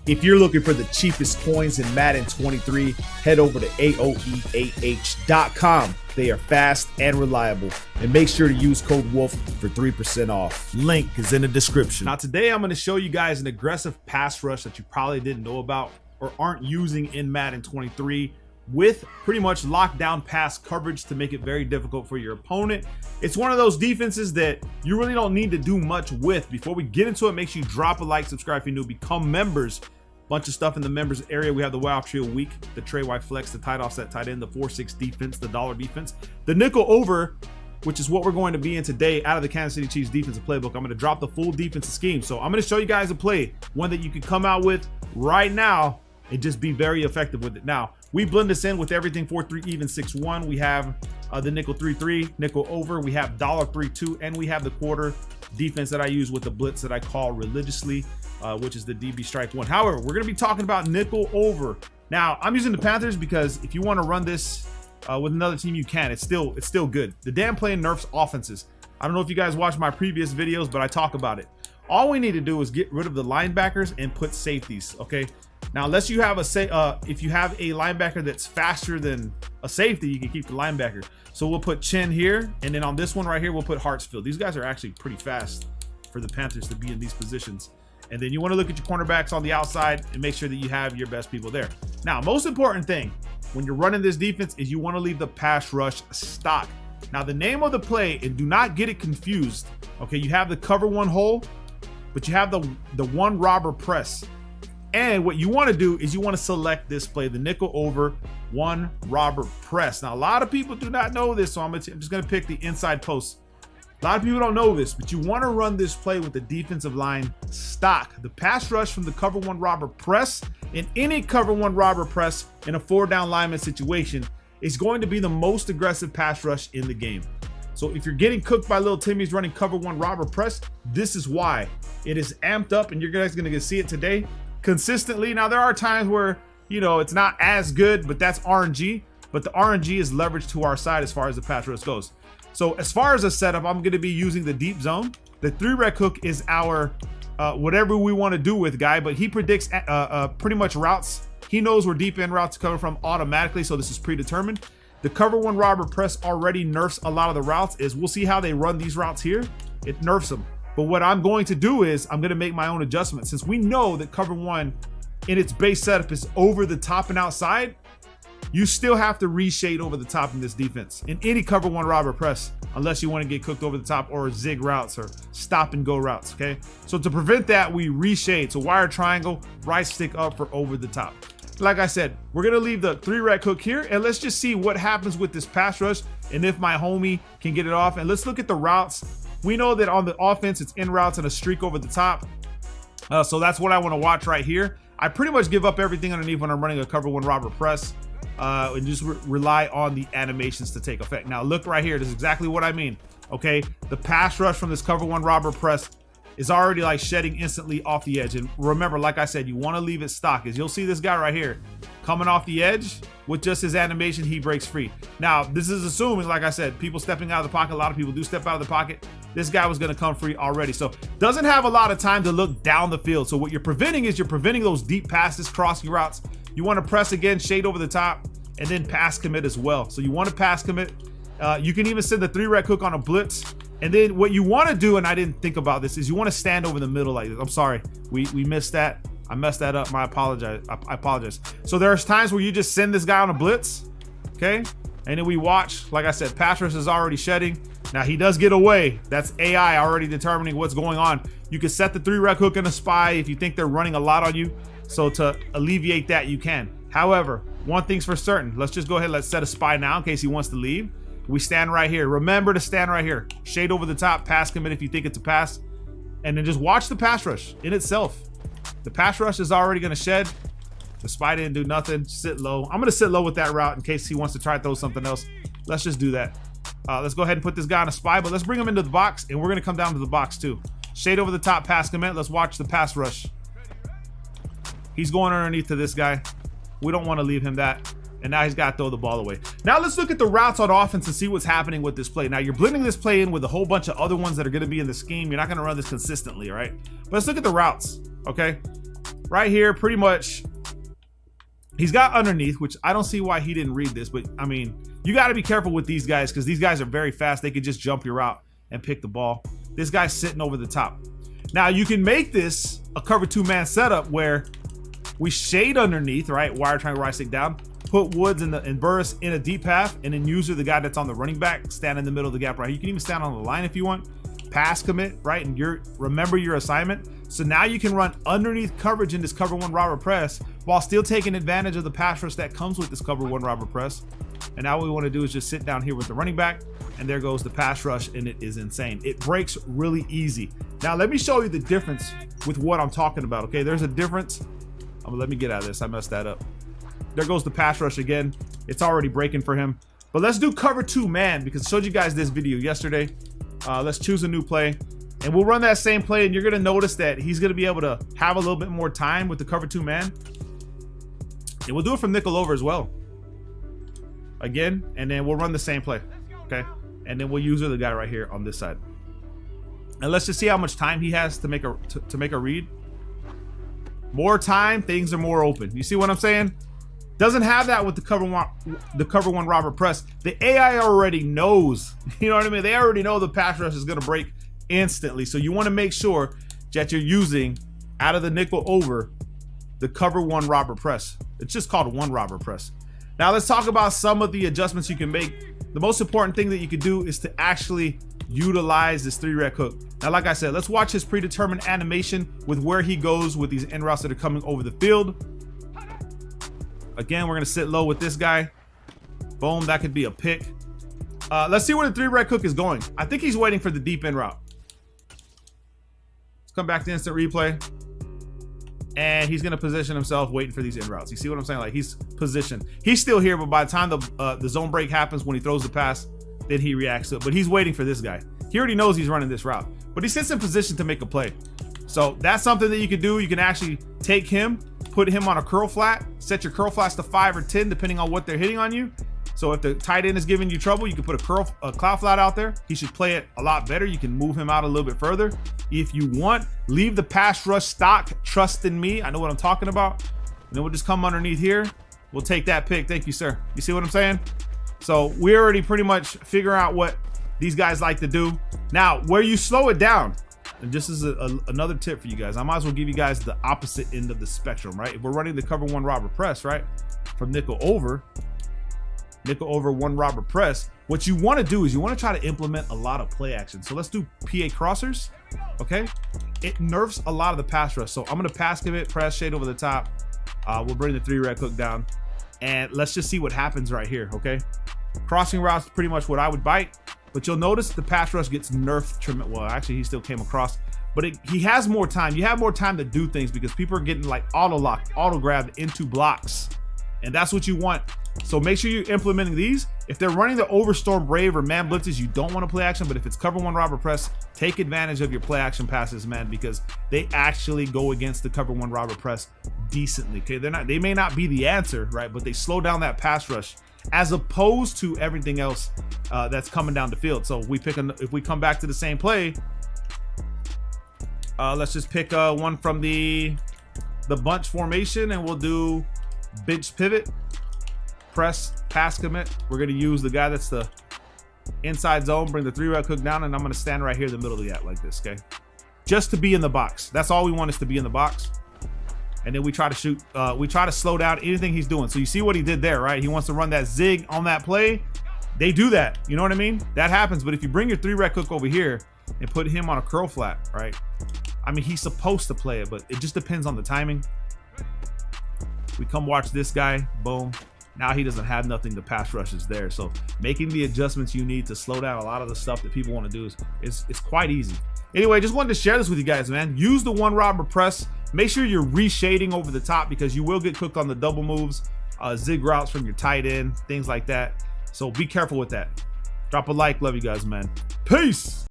If you're looking for the cheapest coins in Madden 23, head over to AOEAH.com. They are fast and reliable. And make sure to use code WOLF for 3% off. Link is in the description. Now today I'm going to show you guys an aggressive pass rush that you probably didn't know about or aren't using in Madden 23 with pretty much lockdown pass coverage to make it very difficult for your opponent. It's one of those defenses that you really don't need to do much with. Before we get into it, make sure you drop a like, subscribe if you're new, become members. Bunch of stuff in the members area. We have the Wild Trio Week, the Trey White Flex, the tight offset tight end, the 4-6 defense, the dollar defense, the nickel over, which is what we're going to be in today out of the Kansas City Chiefs defensive playbook. I'm going to drop the full defensive scheme. So I'm going to show you guys a play, one that you can come out with right now and just be very effective with it. Now, we blend this in with everything 4-3 even 6-1. We have the nickel 3-3, nickel over. We have dollar 3-2, and we have the quarter defense that I use with the blitz that I call religiously, which is the DB strike 1. However, we're going to be talking about nickel over. Now, I'm using the Panthers because if you want to run this with another team, you can. It's still good. The damn play nerfs offenses. I don't know if you guys watched my previous videos, but I talk about it. All we need to do is get rid of the linebackers and put safeties. Okay. Now, unless you have if you have a linebacker that's faster than a safety, you can keep the linebacker. So we'll put Chin here, and then on this one right here, we'll put Hartsfield. These guys are actually pretty fast for the Panthers to be in these positions. And then you want to look at your cornerbacks on the outside and make sure that you have your best people there. Now, most important thing when you're running this defense is you want to leave the pass rush stock. Now, the name of the play, and do not get it confused. Okay, you have the cover one hole, but you have the one robber press. And what you want to do is you want to select this play, the nickel over one robber press. Now, a lot of people do not know this, so I'm just going to pick the inside post. A lot of people don't know this, but you want to run this play with the defensive line stock. The pass rush from the cover one robber press in any cover one robber press in a 4-down lineman situation is going to be the most aggressive pass rush in the game. So if you're getting cooked by little Timmy's running cover one robber press, this is why. It is amped up, and you're guys going to see it today consistently. Now, there are times where, you know, it's not as good, but that's RNG. But the RNG is leveraged to our side as far as the pass rush goes. So as far as a setup, I'm going to be using the deep zone. The 3-rec hook is our whatever we want to do with guy, but he predicts pretty much routes. He knows where deep end routes cover from automatically, so this is predetermined. The cover one robber press already nerfs a lot of the routes. We'll see how they run these routes here. It nerfs them. But what I'm going to do is I'm going to make my own adjustments. Since we know that cover one in its base setup is over the top and outside, you still have to reshade over the top in this defense in any cover one robber press, unless you want to get cooked over the top or zig routes or stop and go routes. Okay, so to prevent that, we reshade. So wire triangle, right stick up for over the top. Like I said, we're gonna leave the 3-rec hook here, and let's just see what happens with this pass rush and if my homie can get it off. And let's look at the routes. We know that on the offense, it's in routes and a streak over the top. So that's what I want to watch right here. I pretty much give up everything underneath when I'm running a cover one robber press. And just rely on the animations to take effect. Now look right here, this is exactly what I mean. Okay, the pass rush from this cover one robber press is already like shedding instantly off the edge. And remember, like I said, you want to leave it stock. As you'll see this guy right here coming off the edge with just his animation, he breaks free. Now this is assuming, like I said, people stepping out of the pocket. A lot of people do step out of the pocket. This guy was going to come free already, so doesn't have a lot of time to look down the field. So what you're preventing is you're preventing those deep passes, crossing routes. You want to press again, shade over the top, and then pass commit as well. So you want to pass commit. You can even send the 3-rec hook on a blitz. And then what you want to do, and I didn't think about this, is you want to stand over the middle like this. I'm sorry, we missed that. I messed that up. I apologize. So there's times where you just send this guy on a blitz, okay? And then we watch. Like I said, pass rush is already shedding. Now he does get away. That's AI already determining what's going on. You can set the 3-rec hook in a spy if you think they're running a lot on you. So to alleviate that, you can. However, one thing's for certain. Let's just go ahead. Let's set a spy now in case he wants to leave. We stand right here. Remember to stand right here. Shade over the top, pass commit if you think it's a pass. And then just watch the pass rush in itself. The pass rush is already going to shed. The spy didn't do nothing. Sit low. I'm going to sit low with that route in case he wants to try to throw something else. Let's just do that. Let's go ahead and put this guy on a spy, but let's bring him into the box, and we're going to come down to the box too. Shade over the top, pass commit. Let's watch the pass rush. He's going underneath to this guy. We don't want to leave him that. And now he's got to throw the ball away. Now let's look at the routes on offense and see what's happening with this play. Now you're blending this play in with a whole bunch of other ones that are going to be in the scheme. You're not going to run this consistently, all right? But let's look at the routes, okay? right here, pretty much, he's got underneath, which I don't see why he didn't read this, but I mean, you got to be careful with these guys because these guys are very fast. They could just jump your route and pick the ball. This guy's sitting over the top. Now you can make this a cover 2-man setup where we shade underneath, right? Wire triangle, right stick down, put Woods and Burris in a deep half, and then User, the guy that's on the running back, stand in the middle of the gap right here. You can even stand on the line if you want. Pass commit, right? And remember your assignment. So now you can run underneath coverage in this cover 1 robber press while still taking advantage of the pass rush that comes with this cover 1 robber press. And now what we want to do is just sit down here with the running back, and there goes the pass rush, and it is insane. It breaks really easy. Now let me show you the difference with what I'm talking about. Okay, there's a difference. Let me get out of this. I messed that up. There goes the pass rush again. It's already breaking for him. But let's do cover 2 man because I showed you guys this video yesterday. Let's choose a new play, and we'll run that same play, and you're gonna notice that he's gonna be able to have a little bit more time with the cover 2 man. And we'll do it from nickel over as well. Again, and then we'll run the same play. Okay, and then we'll use the guy right here on this side. And let's just see how much time he has to make a read. More time, things are more open. You see what I'm saying? Doesn't have that with the cover one robber press. The AI already knows. You know what I mean? They already know the pass rush is gonna break instantly. So you want to make sure that you're using out of the nickel over the cover 1 robber press. It's just called 1 robber press. Now let's talk about some of the adjustments you can make. The most important thing that you can do is to actually utilize this 3-rec hook. Now, like I said, let's watch his predetermined animation with where he goes with these end routes that are coming over the field. Again, we're gonna sit low with this guy. Boom, that could be a pick. Let's see where the 3-rec hook is going. I think he's waiting for the deep end route. Let's come back to instant replay. And he's gonna position himself waiting for these end routes. You see what I'm saying? Like, he's positioned. He's still here, but by the time the zone break happens when he throws the pass, then he reacts to it. But he's waiting for this guy. He already knows he's running this route, but he sits in position to make a play. So that's something that you can do. You can actually take him, put him on a curl flat, set your curl flats to 5 or 10, depending on what they're hitting on you. So if the tight end is giving you trouble, you can put a cloud flat out there. He should play it a lot better. You can move him out a little bit further. If you want, leave the pass rush stock. Trust in me. I know what I'm talking about. And then we'll just come underneath here. We'll take that pick. Thank you, sir. You see what I'm saying? So we already pretty much figure out what these guys like to do. Now, where you slow it down, and this is another tip for you guys. I might as well give you guys the opposite end of the spectrum, right? If we're running the cover 1 robber press, right? From nickel over 1 robber press, what you want to do is you want to try to implement a lot of play action. So let's do PA crossers, okay? It nerfs a lot of the pass rush. So I'm going to pass commit, press, shade over the top. We'll bring the 3-rec hook down, and let's just see what happens right here, okay? Crossing routes is pretty much what I would bite, but you'll notice the pass rush gets nerfed. Well, actually, he still came across, but he has more time. You have more time to do things because people are getting like auto locked, auto grabbed into blocks, and that's what you want. So make sure you're implementing these. If they're running the Overstorm Brave or man blitzes, you don't want to play action, but if it's cover 1 robber press, take advantage of your play action passes, man, because they actually go against the cover 1 robber press decently. Okay, they may not be the answer, right, but they slow down that pass rush as opposed to everything else that's coming down the field. So if we come back to the same play, let's just pick one from the bunch formation, and we'll do bench pivot, press, pass commit. We're going to use the guy that's the inside zone, bring the 3-rec hook down, and I'm going to stand right here in the middle of the gap like this, okay? Just to be in the box. That's all we want, is to be in the box. And then we try to shoot, we try to slow down anything he's doing. So you see what he did there, right? He wants to run that zig on that play. They do that, you know what I mean? That happens, but if you bring your 3-rec hook over here and put him on a curl flat, right? I mean, he's supposed to play it, but it just depends on the timing. We come watch this guy, boom. Now he doesn't have nothing, the pass rush is there. So making the adjustments you need to slow down a lot of the stuff that people want to do is quite easy. Anyway, just wanted to share this with you guys, man. Use the 1 robber press. Make sure you're reshading over the top because you will get cooked on the double moves, zig routes from your tight end, things like that. So be careful with that. Drop a like. Love you guys, man. Peace.